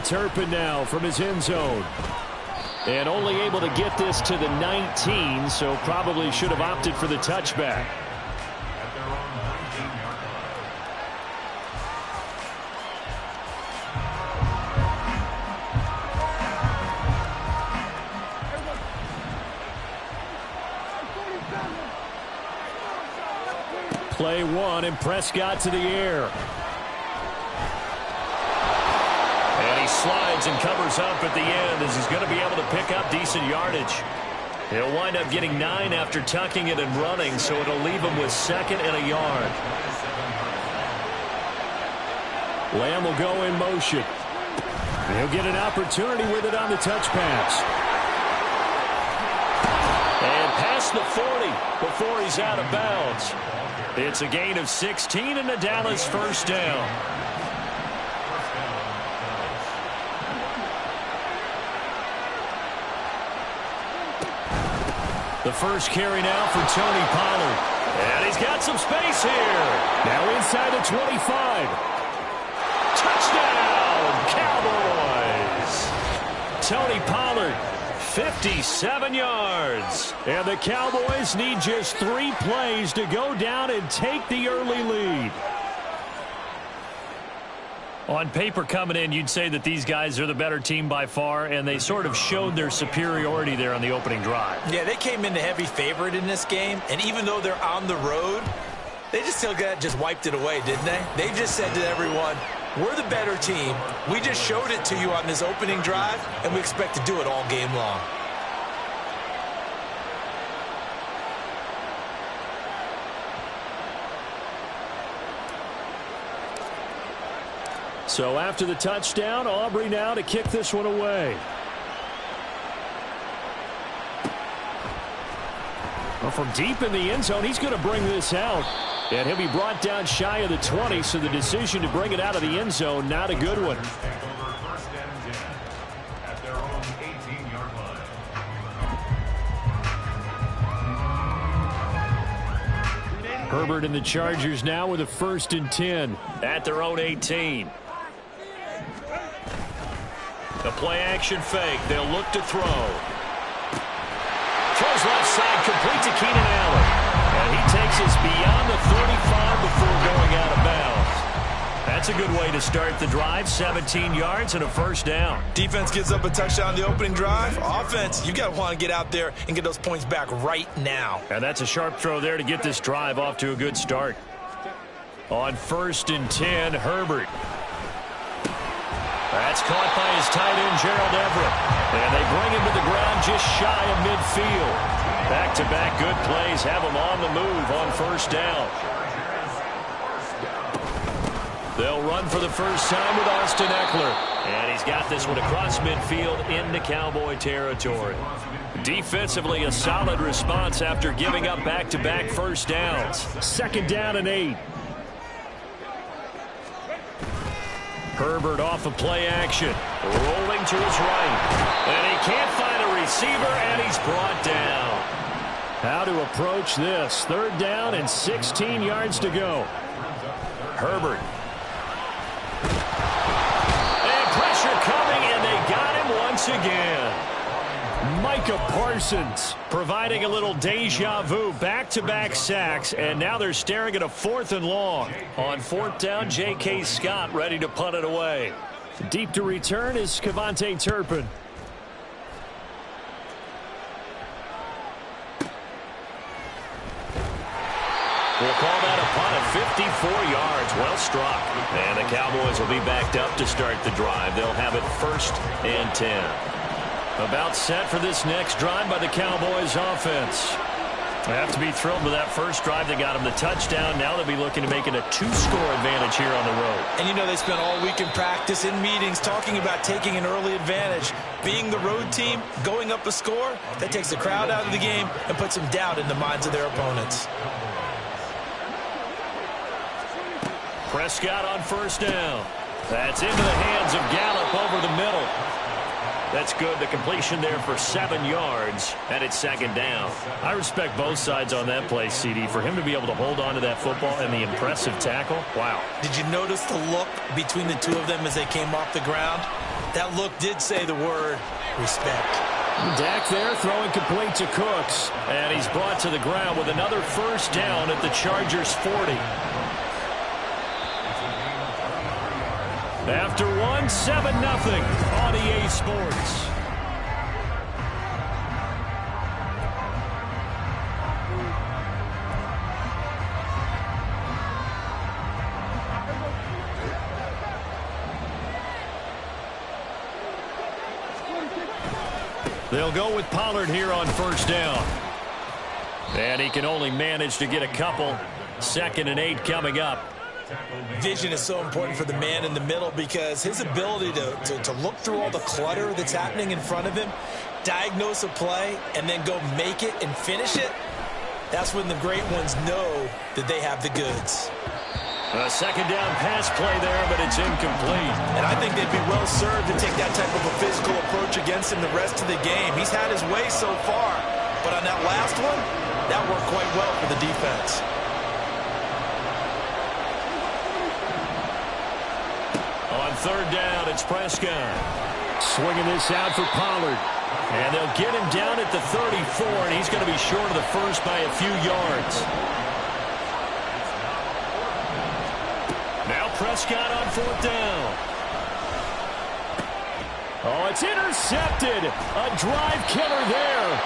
Turpin now from his end zone. And only able to get this to the 19, so probably should have opted for the touchback. Play one, and Prescott to the air. And he slides and covers up at the end as he's going to be able to pick up decent yardage. He'll wind up getting 9 after tucking it and running, so it'll leave him with 2nd and a yard. Lamb will go in motion. He'll get an opportunity with it on the touch pass. And past the 40 before he's out of bounds. It's a gain of 16 and a Dallas first down. The first carry now for Tony Pollard. And he's got some space here. Now inside the 25. Touchdown, Cowboys. Tony Pollard, 57 yards. And the Cowboys need just 3 plays to go down and take the early lead. On paper coming in, you'd say that these guys are the better team by far, and they sort of showed their superiority there on the opening drive. Yeah, they came in the heavy favorite in this game, and even though they're on the road, they just wiped it away, didn't they? They just said to everyone, we're the better team. We just showed it to you on this opening drive, and we expect to do it all game long. So after the touchdown, Aubrey now to kick this one away. Well, from deep in the end zone, he's going to bring this out. And he'll be brought down shy of the 20, so the decision to bring it out of the end zone, not a good one. Herbert and the Chargers now with a 1st and 10 at their own 18. The play-action fake. They'll look to throw. Throws left side, complete to Keenan Allen. And he takes us beyond the 35 before going out of bounds. That's a good way to start the drive. 17 yards and a first down. Defense gives up a touchdown on the opening drive. Offense, you got to want to get out there and get those points back right now. And that's a sharp throw there to get this drive off to a good start. On 1st and 10, Herbert. That's caught by his tight end, Gerald Everett. And they bring him to the ground just shy of midfield. Back-to-back good plays have him on the move on 1st down. They'll run for the first time with Austin Eckler. And he's got this one across midfield into Cowboy territory. Defensively, a solid response after giving up back-to-back first downs. 2nd down and 8. Herbert off of play action. Rolling to his right. And he can't find a receiver, and he's brought down. How to approach this. 3rd down and 16 yards to go. Herbert. And pressure coming, and they got him once again. Micah Parsons providing a little deja vu. Back-to-back sacks, and now they're staring at a 4th and long. On 4th down, J.K. Scott ready to punt it away. Deep to return is Cavante Turpin. We'll call that a punt of 54 yards. Well struck. And the Cowboys will be backed up to start the drive. They'll have it 1st and 10. About set for this next drive by the Cowboys offense. They have to be thrilled with that first drive. They got them the touchdown. Now they'll be looking to make it a 2-score advantage here on the road. And you know they spent all week in practice, in meetings, talking about taking an early advantage. Being the road team, going up a score, that takes the crowd out of the game and puts some doubt in the minds of their opponents. Prescott on 1st down. That's into the hands of Gallup over the middle. That's good. The completion there for 7 yards, and it's second down. I respect both sides on that play, CD. For him to be able to hold on to that football and the impressive tackle, wow. Did you notice the look between the two of them as they came off the ground? That look did say the word respect. Dak there throwing complete to Cooks, and he's brought to the ground with another first down at the Chargers' 40. After one, 7-0 on EA Sports. They'll go with Pollard here on first down. And he can only manage to get a couple. 2nd and 8 coming up. Vision is so important for the man in the middle because his ability to look through all the clutter that's happening in front of him, diagnose a play, and then go make it and finish it, that's when the great ones know that they have the goods. A second down pass play there, but it's incomplete. And I think they'd be well served to take that type of a physical approach against him the rest of the game. He's had his way so far, but on that last one, that worked quite well for the defense. On third down, it's Prescott. Swinging this out for Pollard. And they'll get him down at the 34, and he's going to be short of the first by a few yards. Now Prescott on fourth down. Oh, it's intercepted. A drive killer there.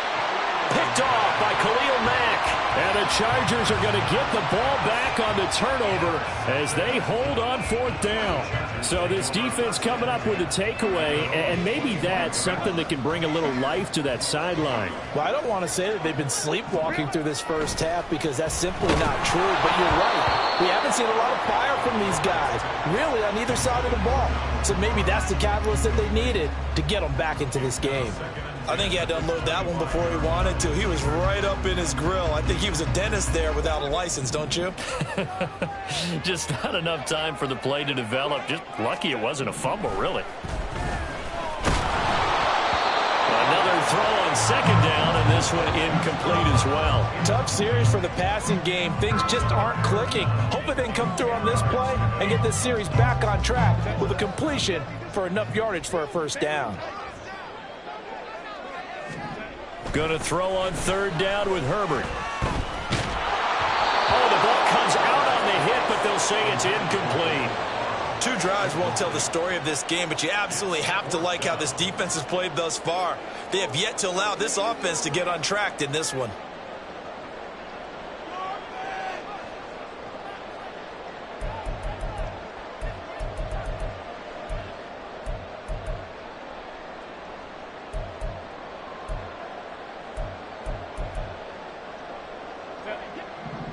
Picked off by Khalil Mack. And the Chargers are going to get the ball back on the turnover as they hold on fourth down. So this defense coming up with a takeaway, and maybe that's something that can bring a little life to that sideline. Well, I don't want to say that they've been sleepwalking through this first half because that's simply not true, but you're right. We haven't seen a lot of fire from these guys, really, on either side of the ball. So maybe that's the catalyst that they needed to get them back into this game. I think he had to unload that one before he wanted to. He was right up in his grill. I think he was a dentist there without a license, don't you? Just not enough time for the play to develop. Just lucky it wasn't a fumble, really. Another throw on second down, and this one incomplete as well. Tough series for the passing game. Things just aren't clicking. Hopefully they can come through on this play and get this series back on track with a completion for enough yardage for a first down. Going to throw on third down with Herbert. Oh, the ball comes out on the hit, but they'll say it's incomplete. 2 drives won't tell the story of this game, but you absolutely have to like how this defense has played thus far. They have yet to allow this offense to get untracked in this one.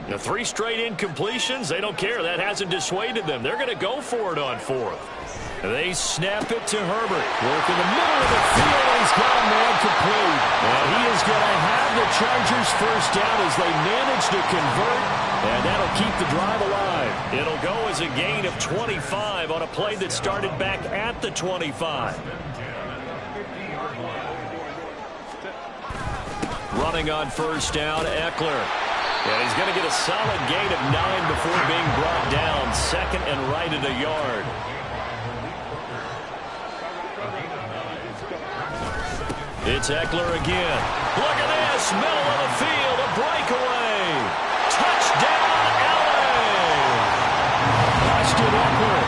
The 3 straight incompletions, they don't care. That hasn't dissuaded them. They're going to go for it on fourth. They snap it to Herbert. Work in the middle of the field. He's got a man complete. And he is going to have the Chargers first down as they manage to convert. And that'll keep the drive alive. It'll go as a gain of 25 on a play that started back at the 25. Running on first down, Eckler. And he's going to get a solid gain of 9 before being brought down. 2nd and right at a yard. It's Eckler again. Look at this. Middle of the field. A breakaway. Touchdown, LA. Austin Eckler.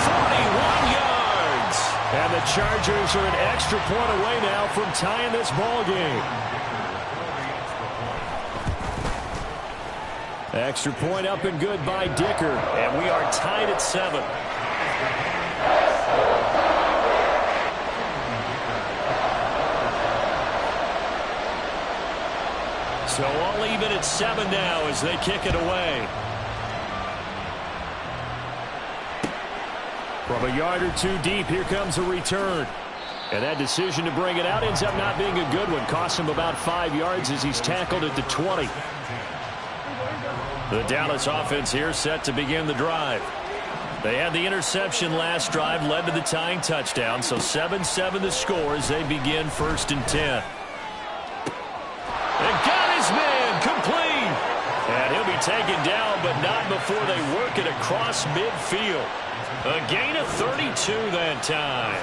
41 yards. And the Chargers are an extra point away now from tying this ball game. Extra point up and good by Dicker. And we are tied at 7. So all even at 7 now as they kick it away. From a yard or 2 deep, here comes a return. And that decision to bring it out ends up not being a good one. Costs him about 5 yards as he's tackled at the 20. The Dallas offense here set to begin the drive. They had the interception last drive, led to the tying touchdown, so 7-7 the score as they begin 1st and 10. And got his man complete. And he'll be taken down, but not before they work it across midfield. A gain of 32 that time.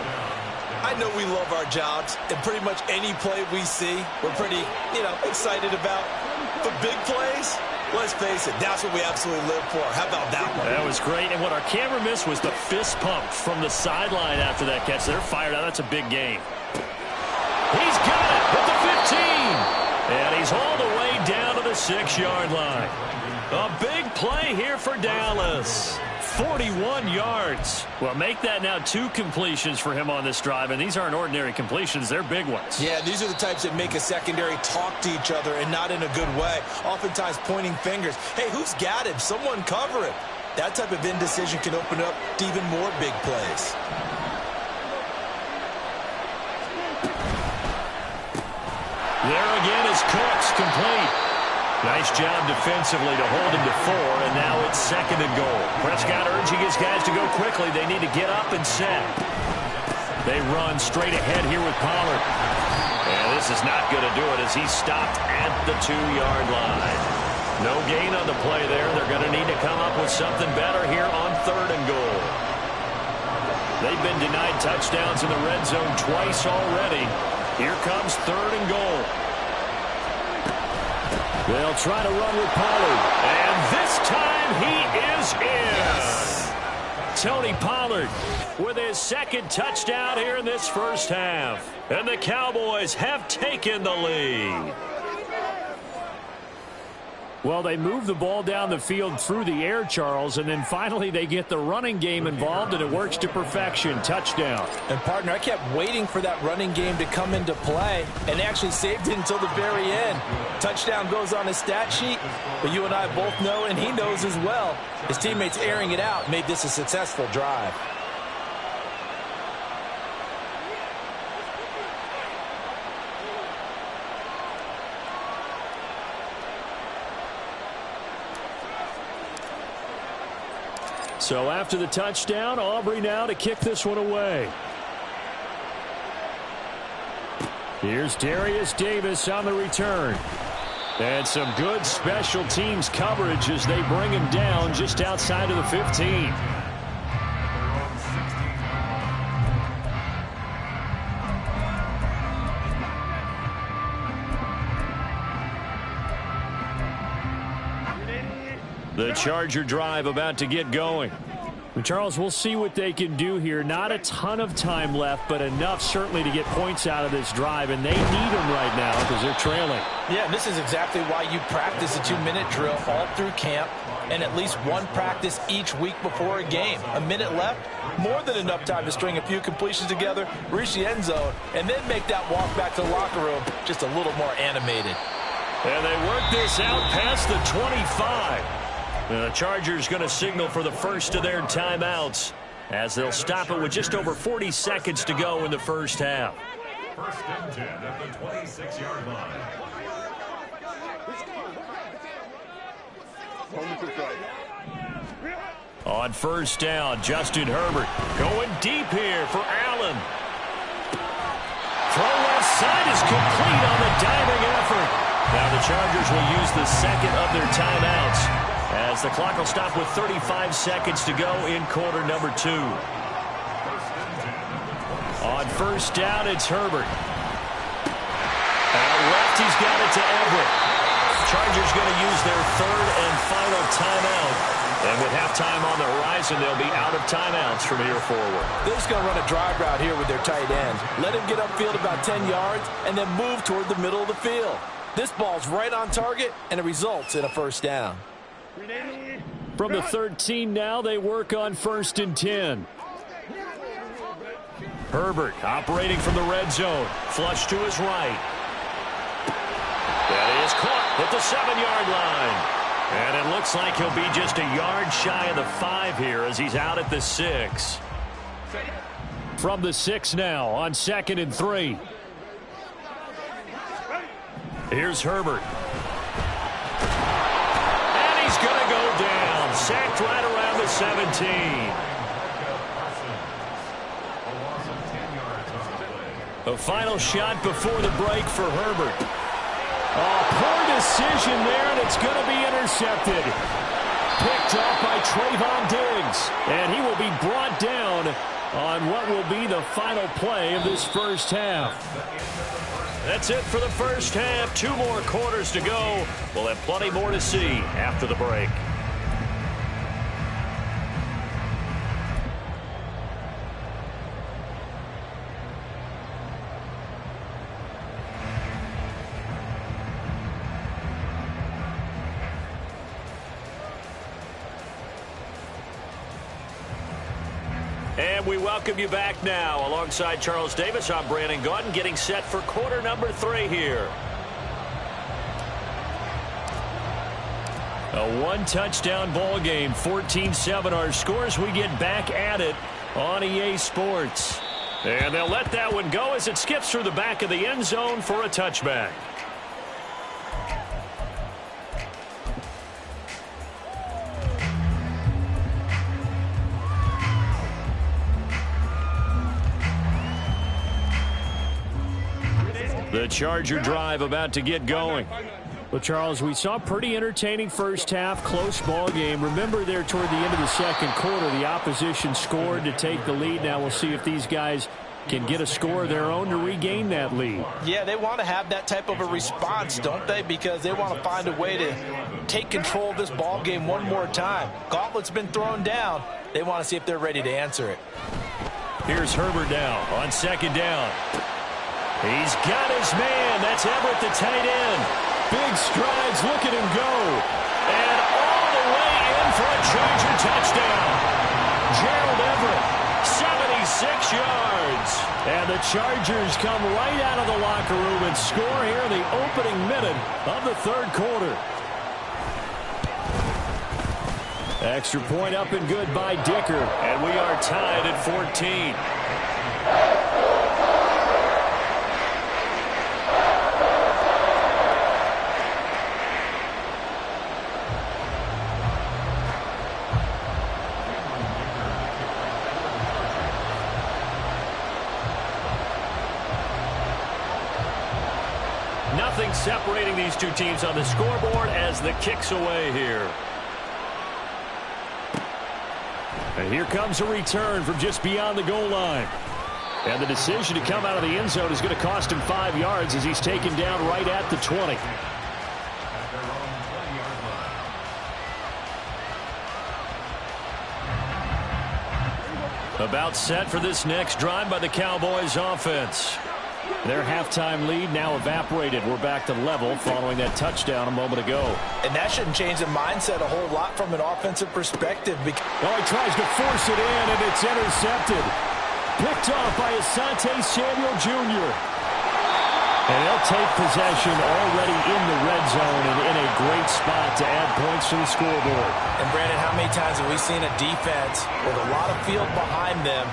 I know we love our jobs, and pretty much any play we see, we're pretty, excited about. But big plays, let's face it, that's what we absolutely live for. How about that one? That was great, and what our camera missed was the fist pump from the sideline after that catch. They're fired out. That's a big game. He's got it at the 15. And he's all the way down to the 6-yard line. A big play here for Dallas. 41 yards. Well, make that now 2 completions for him on this drive, and these aren't ordinary completions. They're big ones. Yeah, these are the types that make a secondary talk to each other and not in a good way. Oftentimes pointing fingers. Hey, who's got him? Someone cover him. That type of indecision can open up to even more big plays. There again is Cooks, complete. Nice job defensively to hold him to 4, and now it's 2nd and goal. Prescott urging his guys to go quickly. They need to get up and set. They run straight ahead here with Pollard. And this is not going to do it as he's stopped at the 2-yard line. No gain on the play there. They're going to need to come up with something better here on 3rd and goal. They've been denied touchdowns in the red zone twice already. Here comes 3rd and goal. They'll try to run with Pollard. And this time he is in. Yes. Tony Pollard with his 2nd touchdown here in this first half. And the Cowboys have taken the lead. Well, they move the ball down the field through the air, Charles, and then finally they get the running game involved, and it works to perfection. Touchdown. And, partner, I kept waiting for that running game to come into play and actually saved it until the very end. Touchdown goes on his stat sheet, but you and I both know, and he knows as well, his teammates airing it out made this a successful drive. So after the touchdown, Aubrey now to kick this one away. Here's Darius Davis on the return. And some good special teams coverage as they bring him down just outside of the 15. The Charger drive about to get going. And Charles, we'll see what they can do here. Not a ton of time left, but enough certainly to get points out of this drive, and they need them right now because they're trailing. Yeah, and this is exactly why you practice a 2-minute drill all through camp and at least one practice each week before a game. A minute left, more than enough time to string a few completions together, reach the end zone, and then make that walk back to the locker room just a little more animated. And they work this out past the 25. The Chargers going to signal for the first of their timeouts as they'll stop it with just over 40 seconds to go in the first half. 1st and 10 at the 26-yard line. On 1st down, Justin Herbert going deep here for Allen. Throw left side is complete on the diving effort. Now the Chargers will use the 2nd of their timeouts as the clock will stop with 35 seconds to go in quarter number 2. On 1st down, it's Herbert. Out left, he's got it to Everett. Chargers going to use their 3rd and final timeout. And with halftime on the horizon, they'll be out of timeouts from here forward. They're just going to run a drive route here with their tight end. Let him get upfield about 10 yards and then move toward the middle of the field. This ball's right on target, and it results in a 1st down. From the 13 now, they work on 1st and 10. Herbert operating from the red zone. Flush to his right. That is caught at the 7-yard line. And it looks like he'll be just a yard shy of the 5 here as he's out at the 6. From the 6 now on 2nd and 3. Here's Herbert. And he's going to go down. sacked right around the 17. A final shot before the break for Herbert. Oh, poor decision there, and it's going to be intercepted. Picked off by Trayvon Diggs, and he will be brought down on what will be the final play of this first half. That's it for the first half. 2 more quarters to go. We'll have plenty more to see after the break. And we welcome you back now. Alongside Charles Davis, I'm Brandon Gaudin, getting set for quarter number 3 here. A 1-touchdown ball game, 14-7 our scores. We get back at it on EA Sports. And they'll let that one go as it skips through the back of the end zone for a touchback. The Charger drive about to get going. Well, Charles, we saw a pretty entertaining first half, close ball game. Remember there toward the end of the second quarter, the opposition scored to take the lead. Now we'll see if these guys can get a score of their own to regain that lead. Yeah, they want to have that type of a response, don't they? Because they want to find a way to take control of this ball game one more time. Gauntlet's been thrown down. They want to see if they're ready to answer it. Here's Herbert now on second down. He's got his man. That's Everett, the tight end. Big strides. Look at him go. And all the way in for a Charger touchdown. Gerald Everett, 76 yards. And the Chargers come right out of the locker room and score here in the opening minute of the third quarter. Extra point up and good by Dicker. And we are tied at 14. Nothing separating these two teams on the scoreboard as the kick's away here. And here comes a return from just beyond the goal line. And the decision to come out of the end zone is going to cost him 5 yards as he's taken down right at the 20. About set for this next drive by the Cowboys offense. Their halftime lead now evaporated. We're back to level following that touchdown a moment ago. And that shouldn't change the mindset a whole lot from an offensive perspective. Oh, he tries to force it in, and it's intercepted. Picked off by Asante Samuel Jr. And they'll take possession already in the red zone and in a great spot to add points to the scoreboard. And, Brandon, how many times have we seen a defense with a lot of field behind them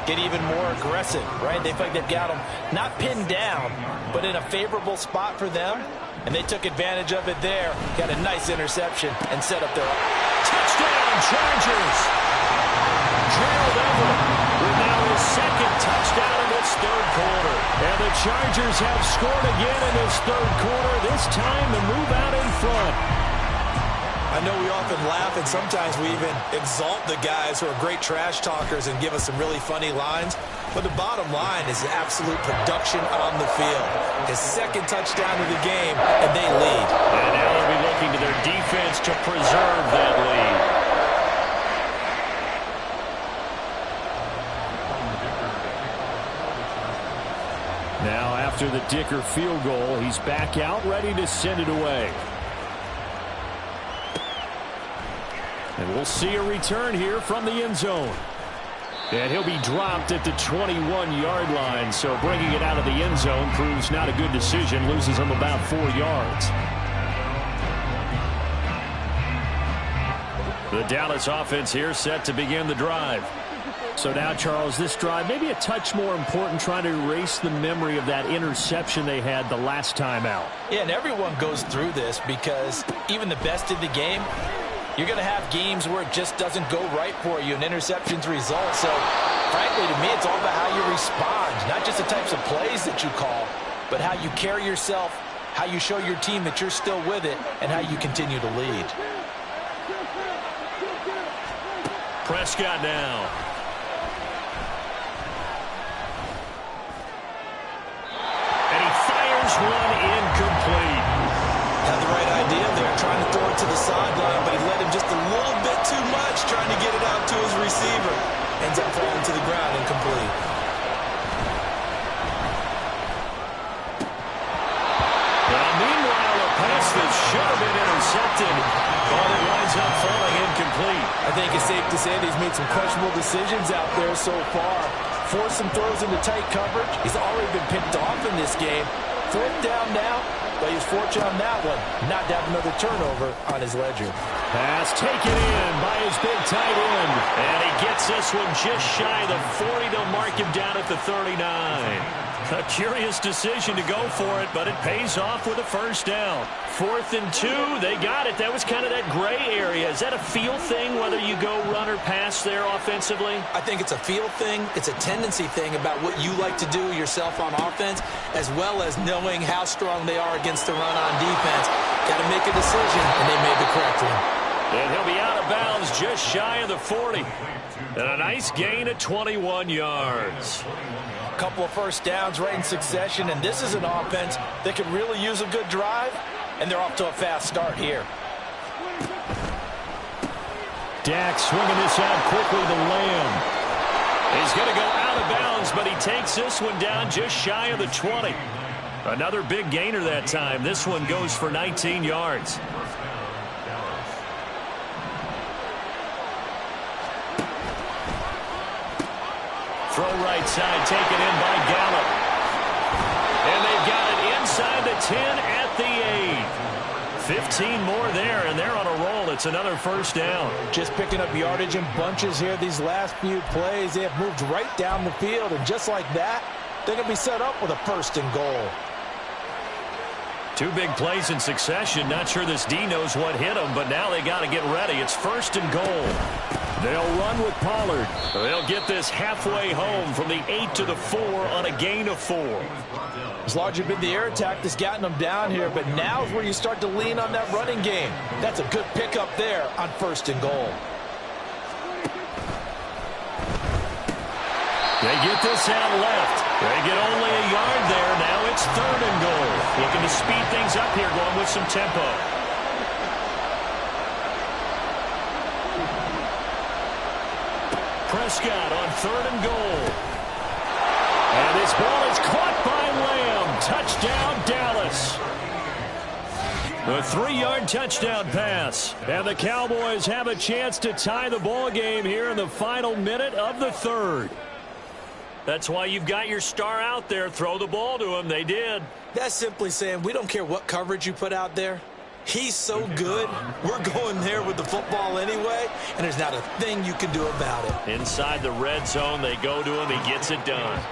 get even more aggressive, right? They feel like they've got them not pinned down, but in a favorable spot for them, and they took advantage of it there. Got a nice interception and set up their touchdown Chargers. Gerald Everett with now his second touchdown in this third quarter. And the Chargers have scored again in this third quarter, this time to move out in front. I know we often laugh, and sometimes we even exalt the guys who are great trash talkers and give us some really funny lines. But the bottom line is absolute production on the field. His second touchdown of the game, and they lead. And now they'll be looking to their defense to preserve that lead. Now after the Dicker field goal, he's back out ready to send it away. And we'll see a return here from the end zone. And he'll be dropped at the 21-yard line. So bringing it out of the end zone proves not a good decision. Loses him about 4 yards. The Dallas offense here set to begin the drive. So now, Charles, this drive maybe a touch more important, trying to erase the memory of that interception they had the last time out. Yeah, and everyone goes through this because even the best in the game, You're going to have games where it just doesn't go right for you, and interceptions result. So, frankly, to me, it's all about how you respond, not just the types of plays that you call, but how you carry yourself, how you show your team that you're still with it, and how you continue to lead. Prescott now. And he fires one incomplete. Had the right idea there, trying to throw it to the sideline, but he led him just a little bit too much, trying to get it out to his receiver. Ends up falling to the ground, incomplete. Well, meanwhile, a pass that should have been intercepted, but it winds up falling incomplete. I think it's safe to say that he's made some questionable decisions out there so far. Forced some throws into tight coverage. He's already been picked off in this game. 4th down now, but he's fortunate on that one, not to have another turnover on his ledger. Pass taken in by his big tight end. And he gets this one just shy of the 40. They'll mark him down at the 39. A curious decision to go for it, but it pays off with a first down. 4th and 2, they got it. That was kind of that gray area. Is that a feel thing, whether you go run or pass there offensively? I think it's a feel thing. It's a tendency thing about what you like to do yourself on offense, as well as knowing how strong they are against the run on defense. Got to make a decision, and they made the correct one. And he'll be out of bounds just shy of the 40. And a nice gain of 21 yards. A couple of first downs right in succession, and this is an offense that could really use a good drive, and they're off to a fast start here. Dak swinging this out quickly to Lamb. He's going to go out of bounds, but he takes this one down just shy of the 20. Another big gainer that time. This one goes for 19 yards. Throw right side, taken in by Gallup. And they've got it inside the 10 at the 8. 15 more there, and they're on a roll. It's another first down. Just picking up yardage in bunches here these last few plays. They have moved right down the field, and just like that, they're going to be set up with a 1st and goal. 2 big plays in succession. Not sure this D knows what hit him, but now they got to get ready. It's 1st and goal. They'll run with Pollard. They'll get this halfway home from the 8 to the 4 on a gain of 4. It's largely been the air attack that's gotten them down here, but now is where you start to lean on that running game. That's a good pickup there on 1st and goal. They get this out left. They get only a yard there. Now it's 3rd and goal. Looking to speed things up here, going with some tempo. Prescott on 3rd and goal. And this ball is caught by Lamb. Touchdown, Dallas. A 3-yard touchdown pass. And the Cowboys have a chance to tie the ball game here in the final minute of the 3rd. That's why you've got your star out there. Throw the ball to him. They did. That's simply saying we don't care what coverage you put out there. He's so good, we're going there with the football anyway, and there's not a thing you can do about it. Inside the red zone, they go to him. He gets it done.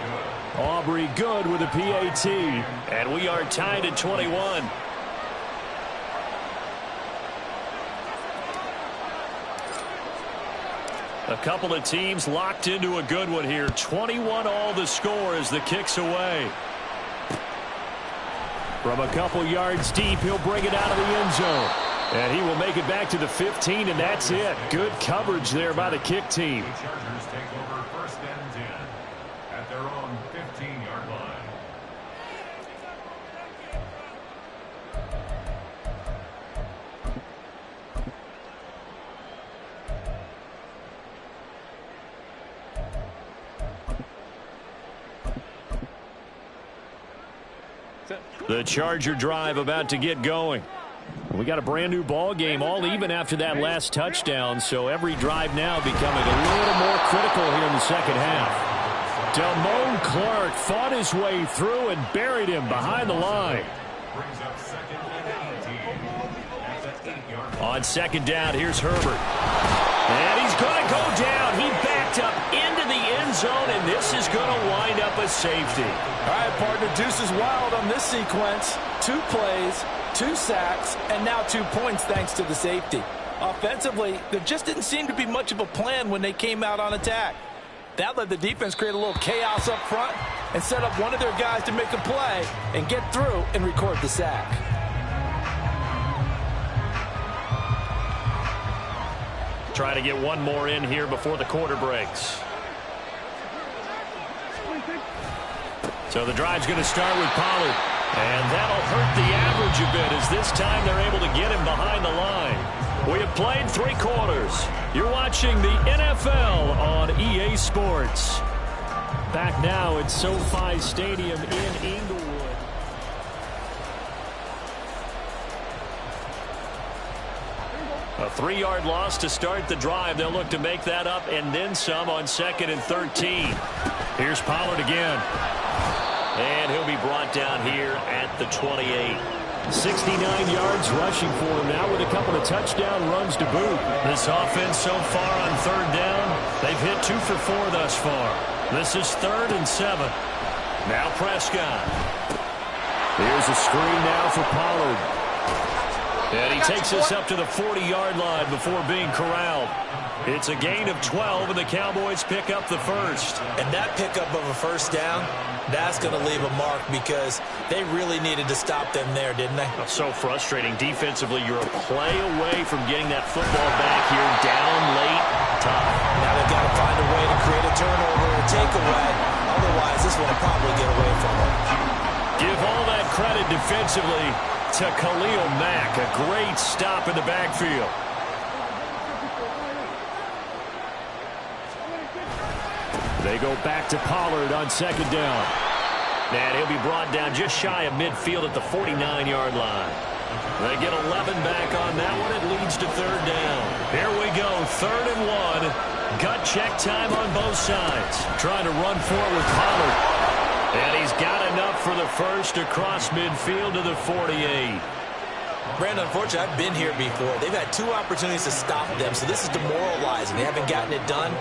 Aubrey good with a PAT. And we are tied at 21. A couple of teams locked into a good one here. 21 all the score as the kick's away. From a couple yards deep, he'll bring it out of the end zone. And he will make it back to the 15, and that's it. Good coverage there by the kick team. The Chargers take over 1st and 10 at their own 15-yard line. The Charger drive about to get going. We got a brand new ball game, all even after that last touchdown, so every drive now becoming a little more critical here in the second half. Damone Clark fought his way through and buried him behind the line. Brings up 2nd and 18 at the 8-yard line. On 2nd down, here's Herbert. And he's going to go down. He backed up into the end zone, and this is going to wind up a safety. All right, partner, deuce is wild on this sequence. 2 plays, 2 sacks, and now 2 points thanks to the safety. Offensively, there just didn't seem to be much of a plan when they came out on attack. That let the defense create a little chaos up front and set up one of their guys to make a play and get through and record the sack. Try to get one more in here before the quarter breaks. So the drive's going to start with Pollard. And that'll hurt the average a bit as this time they're able to get him behind the line. We have played 3 quarters. You're watching the NFL on EA Sports. Back now at SoFi Stadium in Inglewood. A 3-yard loss to start the drive. They'll look to make that up and then some on 2nd and 13. Here's Pollard again. And he'll be brought down here at the 28. 69 yards rushing for him now with a couple of touchdown runs to boot. This offense so far on 3rd down, they've hit 2 for 4 thus far. This is 3rd and 7. Now Prescott. Here's a screen now for Pollard. And he takes us up to the 40-yard line before being corralled. It's a gain of 12, and the Cowboys pick up the first. And that pickup of a first down, that's going to leave a mark because they really needed to stop them there, didn't they? So frustrating. Defensively, you're a play away from getting that football back here down late. Tough. Now they've got to find a way to create a turnover or takeaway. Otherwise, this one will probably get away from them. Give all that credit defensively to Khalil Mack. A great stop in the backfield. They go back to Pollard on 2nd down. And he'll be brought down just shy of midfield at the 49-yard line. They get 11 back on that one. It leads to 3rd down. Here we go, 3rd and 1. Gut check time on both sides. Trying to run for it with Pollard. And he's got enough for the first across midfield to the 48. Brandon, unfortunately, I've been here before. They've had 2 opportunities to stop them, so this is demoralizing. They haven't gotten it done.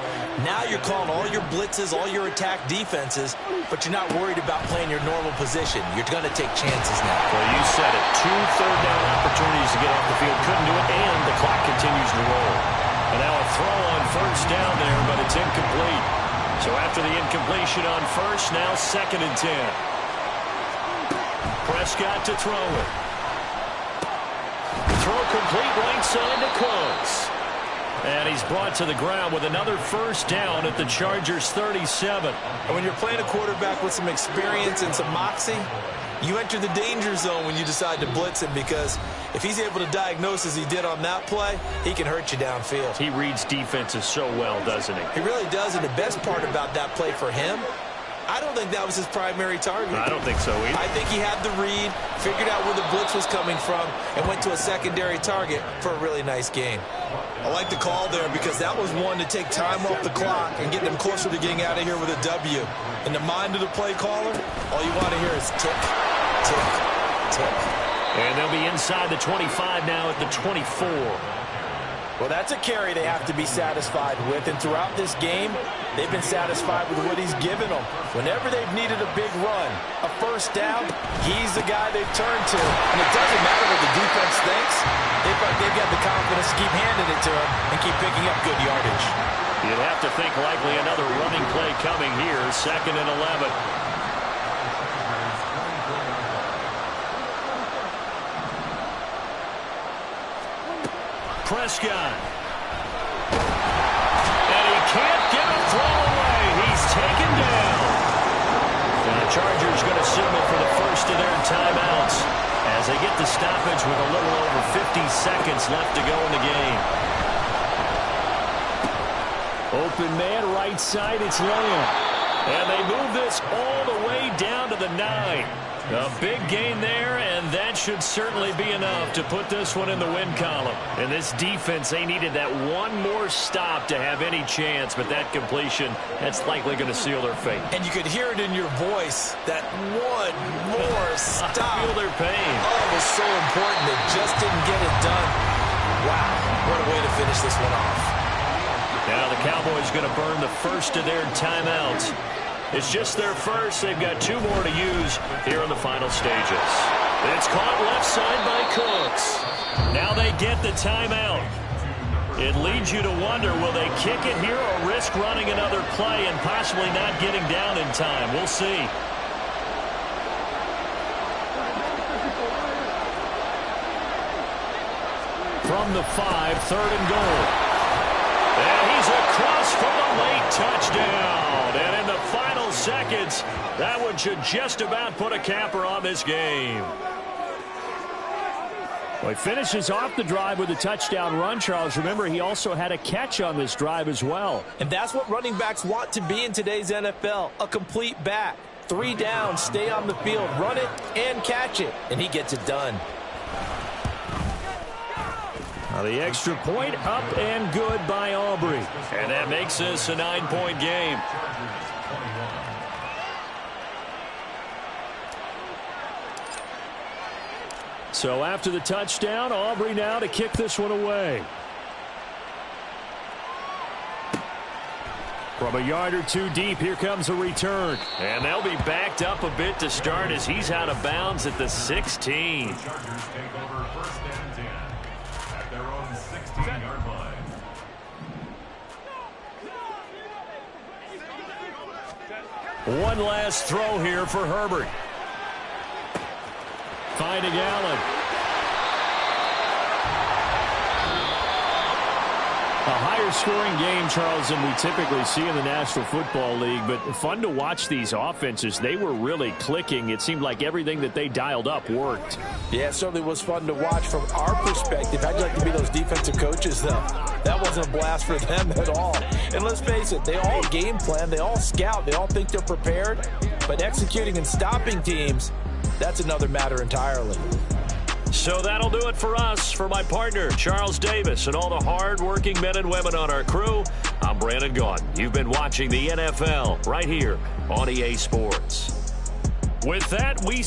Now you're calling all your blitzes, all your attack defenses, but you're not worried about playing your normal position. You're going to take chances now. Well, you said it. 2 third-down opportunities to get off the field. Couldn't do it, and the clock continues to roll. And now a throw on 1st down there, but it's incomplete. So after the incompletion on 1st, now 2nd and 10. Prescott to throw it. Throw complete right side to Cooks. And he's brought to the ground with another 1st down at the Chargers 37. And when you're playing a quarterback with some experience and some moxie, you enter the danger zone when you decide to blitz him because if he's able to diagnose as he did on that play, he can hurt you downfield. He reads defenses so well, doesn't he? He really does, and the best part about that play for him, I don't think that was his primary target. I don't think so either. I think he had the read, figured out where the blitz was coming from, and went to a secondary target for a really nice gain. I like the call there because that was one to take time off the clock and get them closer to getting out of here with a W. In the mind of the play caller, all you want to hear is tick, tick, tick. And they'll be inside the 25 now at the 24. Well, that's a carry they have to be satisfied with, and throughout this game, they've been satisfied with what he's given them. Whenever they've needed a big run, a 1st down, he's the guy they've turned to. And it doesn't matter what the defense thinks. They've got the confidence to keep handing it to him and keep picking up good yardage. You'd have to think likely another running play coming here, 2nd and 11. Prescott. And he can't get a throw away. He's taken down. And the Chargers going to signal for the first of their timeouts as they get the stoppage with a little over 50 seconds left to go in the game. Open man, right side, it's Lamb. And they move this all the way down to the 9. A big gain there, and that should certainly be enough to put this one in the win column. And this defense, they needed that one more stop to have any chance, but that completion, that's likely going to seal their fate. And you could hear it in your voice, that one more stop. I feel their pain. Oh, it was so important. They just didn't get it done. Wow, what a way to finish this one off. Now the Cowboys going to burn the first of their timeouts. It's just their first. They've got 2 more to use here in the final stages. It's caught left side by Cooks. Now they get the timeout. It leads you to wonder, will they kick it here or risk running another play and possibly not getting down in time? We'll see. From the 5, 3rd and goal. And he's across for the late touchdown. And in the final seconds, that one should just about put a capper on this game. Well, he finishes off the drive with a touchdown run, Charles. Remember, he also had a catch on this drive as well. And that's what running backs want to be in today's NFL, a complete back. 3 down, stay on the field, run it, and catch it. And he gets it done. Now the extra point up and good by Aubrey. And that makes this a 9-point game. So after the touchdown, Aubrey now to kick this one away. From a yard or two deep, here comes a return. And they'll be backed up a bit to start as he's out of bounds at the 16. The Chargers take over 1st and 10 at their own 16-yard line. One last throw here for Herbert. Finding Allen. A higher scoring game, Charles, than we typically see in the National Football League, but fun to watch these offenses. They were really clicking. It seemed like everything that they dialed up worked. Yeah, it certainly was fun to watch from our perspective. How'd you like to be those defensive coaches, though? That wasn't a blast for them at all. And let's face it, they all game plan, they all scout, they all think they're prepared, but executing and stopping teams, that's another matter entirely. So that'll do it for us. For my partner, Charles Davis, and all the hard-working men and women on our crew, I'm Brandon Gaudin. You've been watching the NFL right here on EA Sports. With that, we